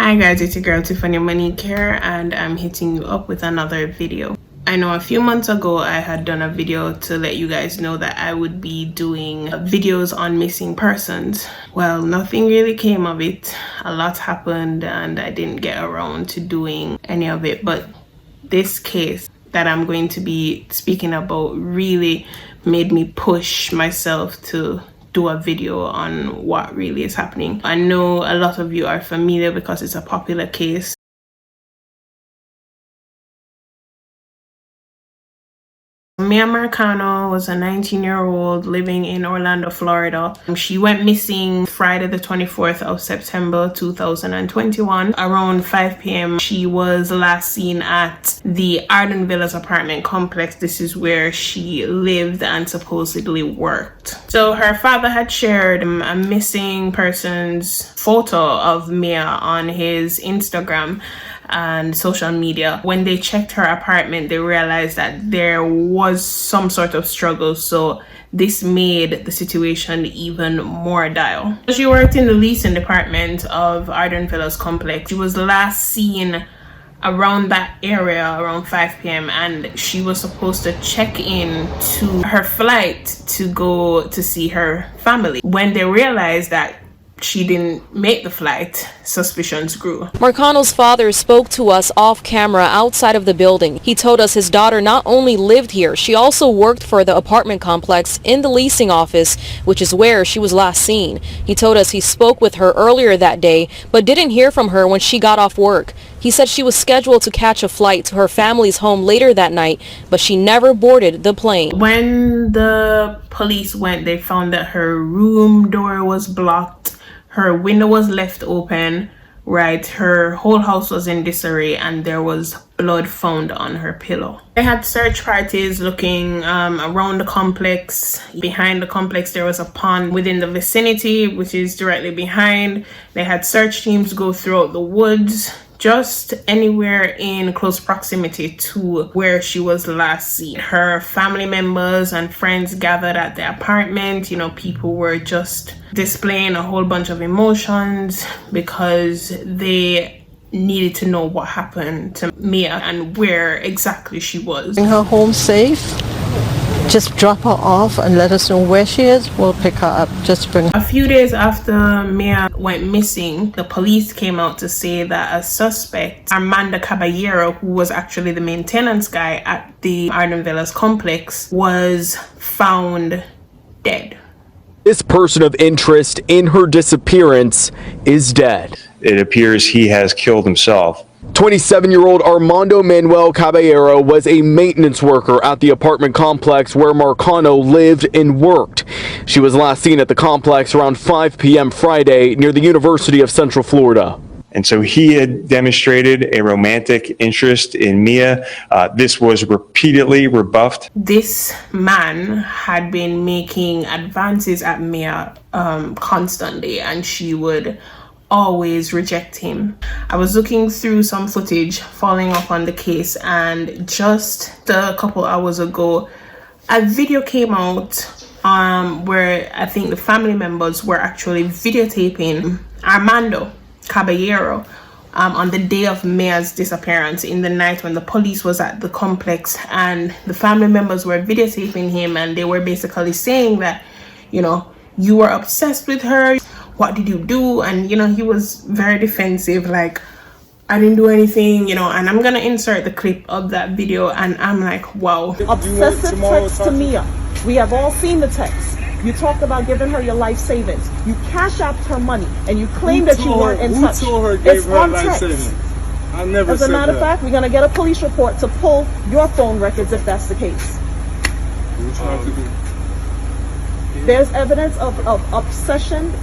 Hi guys, it's your girl Tiffany Monique here, and I'm hitting you up with another video. I know a few months ago I had done a video to let you guys know that I would be doing videos on missing persons. Well, nothing really came of it. A lot happened and I didn't get around to doing any of it, but this case that I'm going to be speaking about really made me push myself to do a video on what really is happening. I know a lot of you are familiar because it's a popular case. Miya Marcano was a 19-year-old living in Orlando, Florida. She went missing Friday the 24th of September 2021. Around 5 p.m. she was last seen at the Arden Villas apartment complex. This is where she lived and supposedly worked. So her father had shared a missing person's photo of Miya on his Instagram and social media. When they checked her apartment, they realized that there was some sort of struggle, so this made the situation even more dire. She worked in the leasing department of Arden Villas complex. She was last seen around that area around 5 p.m. and she was supposed to check in to her flight to go to see her family. When they realized that she didn't make the flight, suspicions grew. Marcano's father spoke to us off camera outside of the building. He told us his daughter not only lived here, she also worked for the apartment complex in the leasing office, which is where she was last seen. He told us he spoke with her earlier that day, but didn't hear from her when she got off work. He said she was scheduled to catch a flight to her family's home later that night, but she never boarded the plane. When the police went, they found that her room door was blocked. Her window was left open, right? Her whole house was in disarray and there was blood found on her pillow. They had search parties looking around the complex. Behind the complex, there was a pond within the vicinity, which is directly behind. They had search teams go throughout the woods, just anywhere in close proximity to where she was last seen. Her family members and friends gathered at the apartment. You know, people were just displaying a whole bunch of emotions because they needed to know what happened to Miya and where exactly she was. Bring her home safe. Just drop her off and let us know where she is. We'll pick her up. Just bring her. A few days after Miya went missing, the police came out to say that a suspect, Armando Caballero, who was actually the maintenance guy at the Arden Villas complex, was found dead. This person of interest in her disappearance is dead. It appears he has killed himself. 27-year-old Armando Manuel Caballero was a maintenance worker at the apartment complex where Marcano lived and worked. She was last seen at the complex around 5 p.m. Friday near the University of Central Florida. And so he had demonstrated a romantic interest in Miya. This was repeatedly rebuffed. This man had been making advances at Miya constantly, and she would always reject him. I was looking through some footage following up on the case, and just a couple hours ago a video came out where I think the family members were actually videotaping Armando Caballero on the day of Miya's disappearance, in the night when the police was at the complex, and the family members were videotaping him, and they were basically saying that, you know, you were obsessed with her. What did you do? And, you know, he was very defensive, like, I didn't do anything, you know. And I'm gonna insert the clip of that video, and I'm like, wow. Obsessive text to Miya. We have all seen the text. You talked about giving her your life savings. You cash out her money, and you claim that you weren't in touch. Who told her gave it's her on life text. savings? I never As a said matter of that. fact, we're gonna get a police report to pull your phone records if that's the case. What you have to do? There's evidence of obsession.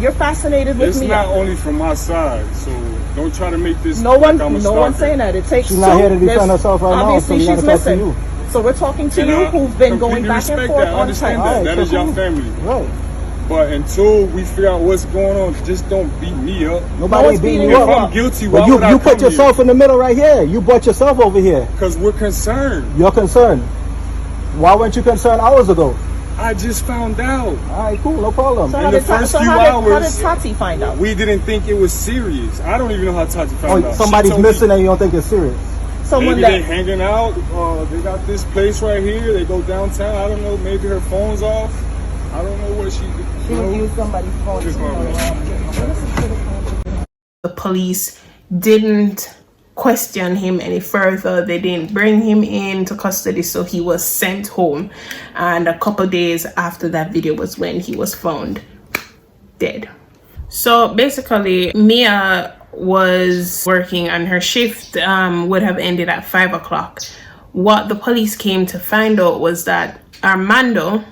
You're fascinated with It's Miya. not only from my side, so don't try to make this. No like I'm a one's stalker. saying that. It takes She's two. not here to defend There's- herself right now, so obviously we gotta she's talk to missing. you. So we're talking to And you, I who've been going completely back and respect forth that. I on understand text. that. That is your family. Right. But until we figure out what's going on, just don't beat me up. Nobody's beating you If I'm up. guilty, why But would I you put come yourself in the middle right here. You brought yourself over here. Because we're concerned. You're concerned. Why weren't you concerned hours ago? I just found out. All right, cool, no problem. So In how the did, first few how did hours, Tati find out? we didn't think it was serious. I don't even know how Tati found out. Somebody's She told me missing and you don't think it's serious. Someone maybe they that hanging out. They got this place right here. They go downtown. I don't know. Maybe her phone's off. I don't know what she did. she used somebody's phone. Just my The police didn't question him any further. They didn't bring him into custody, so he was sent home. And a couple days after that video was when he was found dead. So basically, Miya was working and her shift would have ended at 5 o'clock. What the police came to find out was that Armando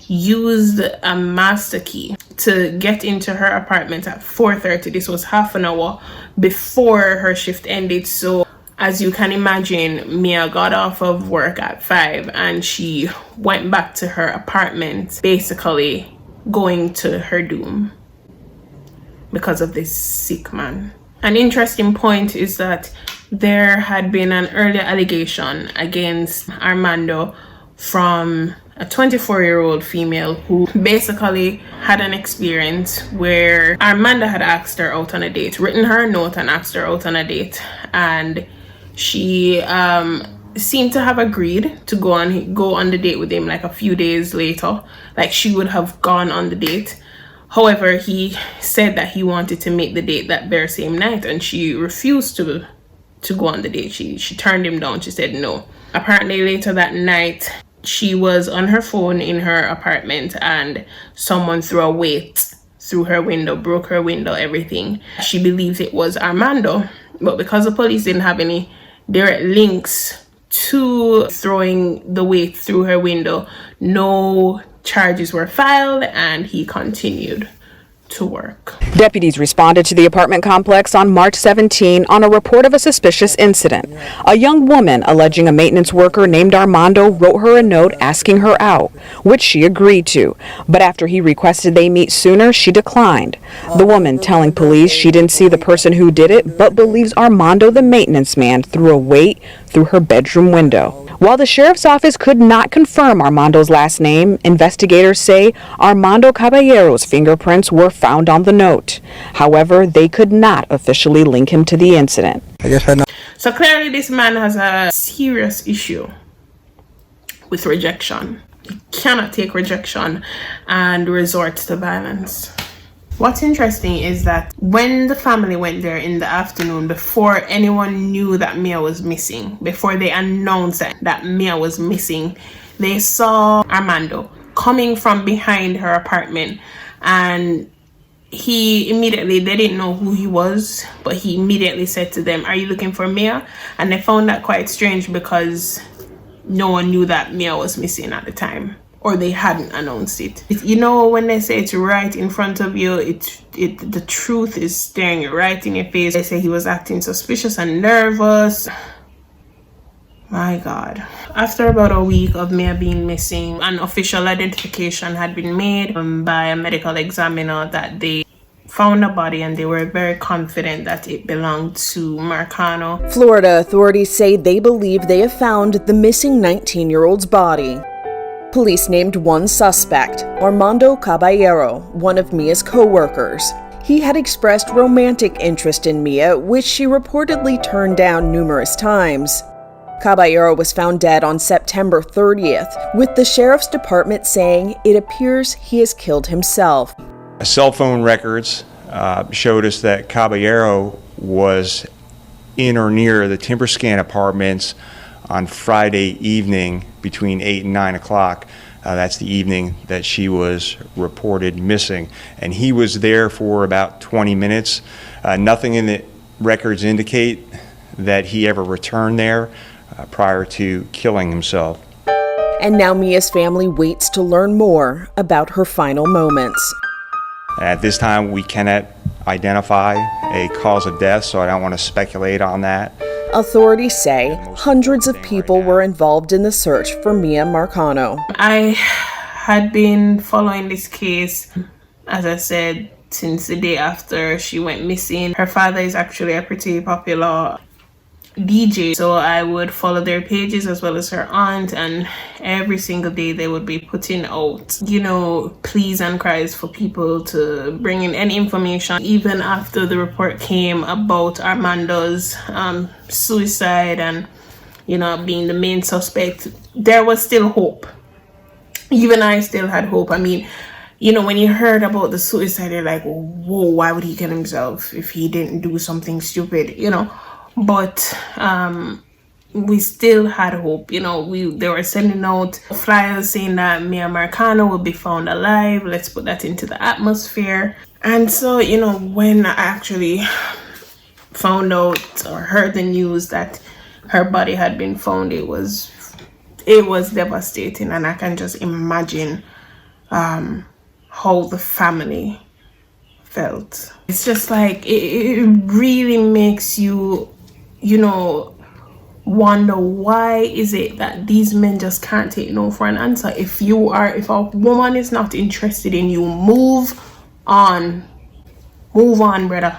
used a master key to get into her apartment at 4:30. This was half an hour before her shift ended. So as you can imagine, Miya got off of work at 5 and she went back to her apartment, basically going to her doom because of this sick man. An interesting point is that there had been an earlier allegation against Armando from a 24-year-old female who basically had an experience where Armando had asked her out on a date, written her a note and asked her out on a date, and she seemed to have agreed to go on the date with him like a few days later. Like she would have gone on the date. However, he said that he wanted to make the date that very same night, and she refused to go on the date. She turned him down. She said no. Apparently later that night, she was on her phone in her apartment and someone threw a weight through her window, broke her window, everything. She believes it was Armando, but because the police didn't have any direct links to throwing the weight through her window, no charges were filed and he continued to work. Deputies responded to the apartment complex on March 17 on a report of a suspicious incident. A young woman alleging a maintenance worker named Armando wrote her a note asking her out, which she agreed to. But after he requested they meet sooner, she declined. The woman telling police she didn't see the person who did it, but believes Armando, the maintenance man, threw a weight through her bedroom window. While the sheriff's office could not confirm Armando's last name, investigators say Armando Caballero's fingerprints were found on the note. However, they could not officially link him to the incident. So clearly this man has a serious issue with rejection. He cannot take rejection and resort to violence. What's interesting is that when the family went there in the afternoon, before anyone knew that Miya was missing, before they announced that Miya was missing, they saw Armando coming from behind her apartment, and he immediately, they didn't know who he was, but he immediately said to them, "Are you looking for Miya?" And they found that quite strange because no one knew that Miya was missing at the time, or they hadn't announced it. You know, when they say it's right in front of you, the truth is staring you right in your face. They say he was acting suspicious and nervous. My God. After about a week of Miya being missing, an official identification had been made by a medical examiner that they found a body, and they were very confident that it belonged to Marcano. Florida authorities say they believe they have found the missing 19-year-old's body. Police named one suspect, Armando Caballero, one of Miya's co-workers. He had expressed romantic interest in Miya, which she reportedly turned down numerous times. Caballero was found dead on September 30th, with the sheriff's department saying it appears he has killed himself. Cell phone records showed us that Caballero was in or near the Timber Scan apartments on Friday evening between 8 and 9 o'clock. That's the evening that she was reported missing. And he was there for about 20 minutes. Nothing in the records indicate that he ever returned there prior to killing himself. And now Miya's family waits to learn more about her final moments. At this time, we cannot identify a cause of death, so I don't want to speculate on that. Authorities say hundreds of people were involved in the search for Miya Marcano. I had been following this case, as I said, since the day after she went missing. Her father is actually a pretty popular DJ, so I would follow their pages as well as her aunt, and every single day they would be putting out, you know, pleas and cries for people to bring in any information. Even after the report came about Armando's suicide and, you know, being the main suspect, there was still hope. Even I still had hope. I mean, you know, when you heard about the suicide, you're like, whoa, why would he kill himself if he didn't do something stupid, you know? But we still had hope. You know, they were sending out flyers saying that Miya Marcano will be found alive. Let's put that into the atmosphere. And so, you know, when I actually found out or heard the news that her body had been found, it was devastating. And I can just imagine how the family felt. It's just like it really makes you, you know, wonder, why is it that these men just can't take no for an answer? If a woman is not interested in you, move on, brother,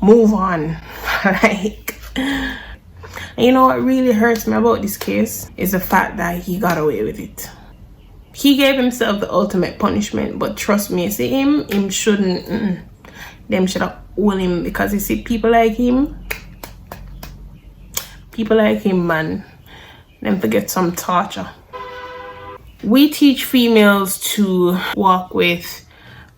move on. Like, you know what really hurts me about this case is the fact that he got away with it. He gave himself the ultimate punishment, but trust me, see, him shouldn't, them should have hold him, because you see, people like him, man, them forget some torture. We teach females to walk with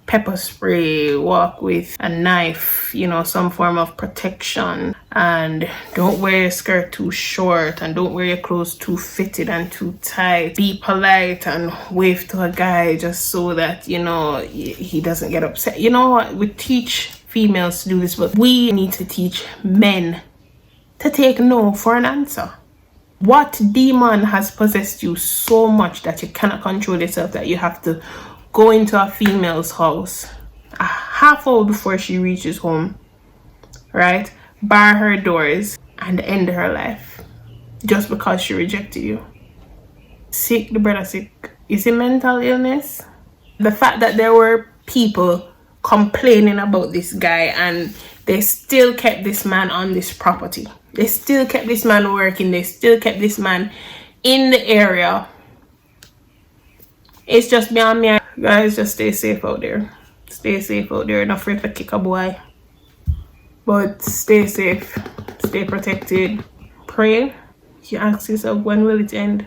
pepper spray, walk with a knife, you know, some form of protection, and don't wear your skirt too short, and don't wear your clothes too fitted and too tight. Be polite and wave to a guy just so that, you know, he doesn't get upset. You know what? We teach females to do this, but we need to teach men to take no for an answer. What demon has possessed you so much that you cannot control yourself, that you have to go into a female's house a half hour before she reaches home, right? Bar her doors and end her life just because she rejected you? Sick, the brother sick. Is it mental illness? The fact that there were people complaining about this guy and they still kept this man on this property. They still kept this man working. They still kept this man in the area. It's just beyond me. Guys, just stay safe out there. Stay safe out there. Not afraid to kick a boy. But stay safe. Stay protected. Pray. You ask yourself, when will it end?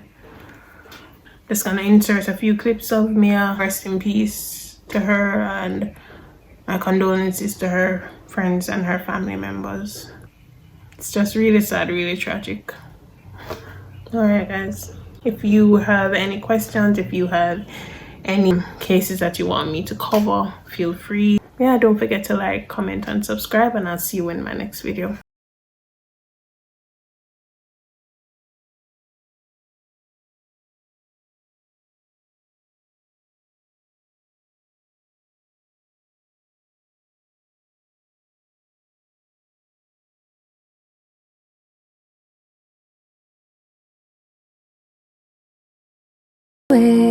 Just gonna insert a few clips of Miya. Rest in peace to her, and my condolences to her friends and her family members. It's just really sad, really tragic. Alright guys, if you have any questions, if you have any cases that you want me to cover, feel free. Yeah, don't forget to like, comment, and subscribe, and I'll see you in my next video. Way